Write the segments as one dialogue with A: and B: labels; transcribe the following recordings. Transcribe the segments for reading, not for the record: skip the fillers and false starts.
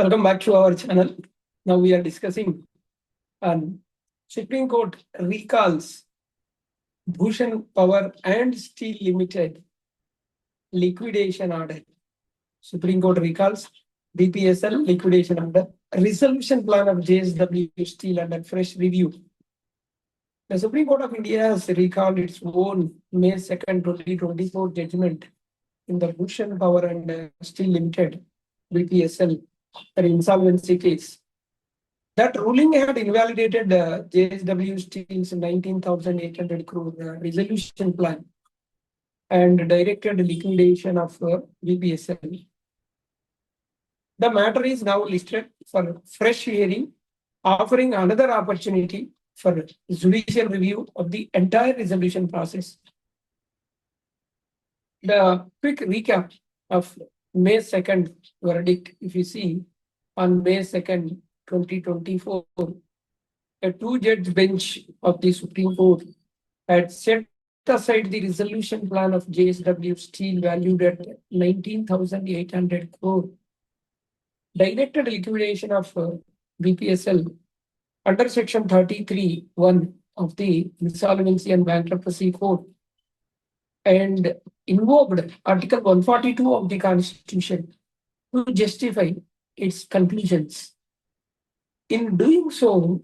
A: Welcome back to our channel. Now we are discussing on Supreme Court recalls Bhushan Power and Steel Limited liquidation order. Supreme Court recalls BPSL liquidation order. Resolution plan of JSW Steel under fresh review. The Supreme Court of India has recalled its own May 2nd, 2024 judgment in the Bhushan Power and Steel Limited BPSL an insolvency case. That ruling had invalidated JSW Steel's 19,800 crore resolution plan and directed liquidation of BPSL. The matter is now listed for fresh hearing, offering another opportunity for judicial review of the entire resolution process. The quick recap of May 2nd verdict, if you see, on May 2nd, 2024, a two-judge bench of the Supreme Court had set aside the resolution plan of JSW Steel valued at 19,800 crore, directed liquidation of BPSL under Section 33(1) of the Insolvency and Bankruptcy Code, and invoked Article 142 of the Constitution to justify its conclusions. In doing so,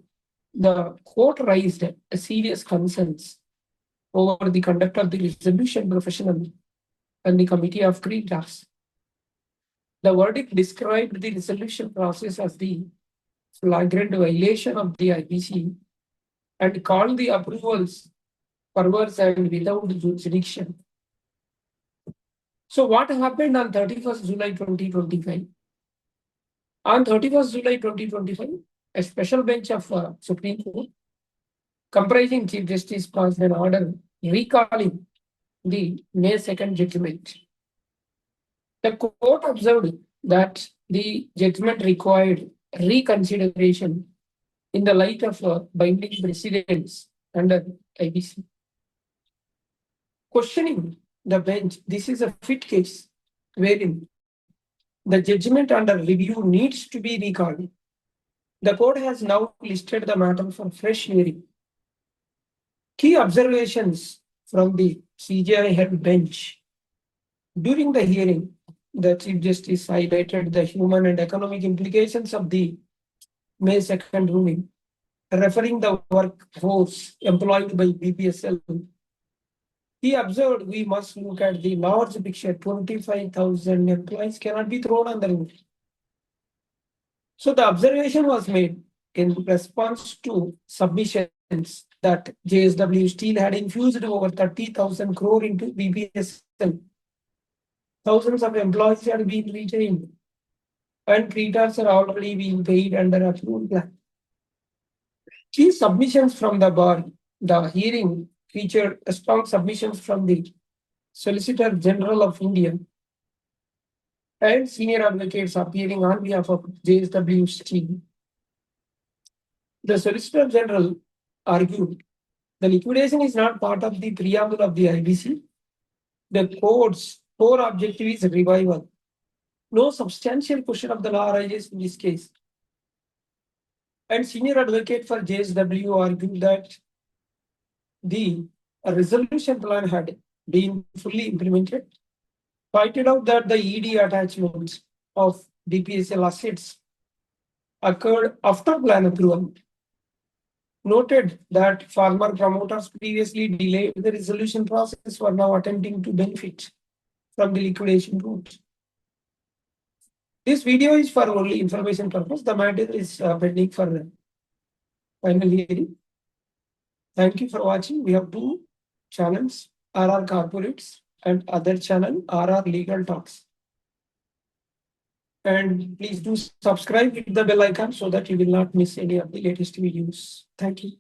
A: the court raised serious concerns over the conduct of the resolution professional and the Committee of Creditors. The verdict described the resolution process as the flagrant violation of the IBC and called the approvals perverse and without jurisdiction. So what happened on 31st July 2025? On 31st July 2025, a special bench of Supreme Court comprising Chief Justice passed an order recalling the May 2nd judgment. The court observed that the judgment required reconsideration in the light of binding precedents under IBC. Questioning the bench, this is a fit case wherein the judgment under review needs to be recalled. The court has now listed the matter for fresh hearing. Key observations from the CJI head bench. During the hearing, the Chief Justice highlighted the human and economic implications of the May 2nd ruling, referring the workforce employed by BPSL. He observed we must look at the large picture. 25,000 employees cannot be thrown on the roof. So the observation was made in response to submissions that JSW Steel had infused over 30,000 crore into BPSL. Thousands of employees had been retained, and creditors are already being paid under approved plan. Key submissions from the bar. The hearing featured strong submissions from the Solicitor General of India and senior advocates appearing on behalf of JSW Steel. The Solicitor General argued the liquidation is not part of the preamble of the IBC. The court's core objective is revival. No substantial question of the law arises in this case. And senior advocate for JSW argued that the resolution plan had been fully implemented, pointed out that the ED attachments of BPSL assets occurred after plan approval, noted that former promoters previously delayed the resolution process were now attempting to benefit from the liquidation route. This video is for only information purpose. The matter is pending for final hearing. Thank you for watching. We have two channels, RR Corporates and other channel, RR Legal Talks. And please do subscribe, hit the bell icon so that you will not miss any of the latest videos. Thank you.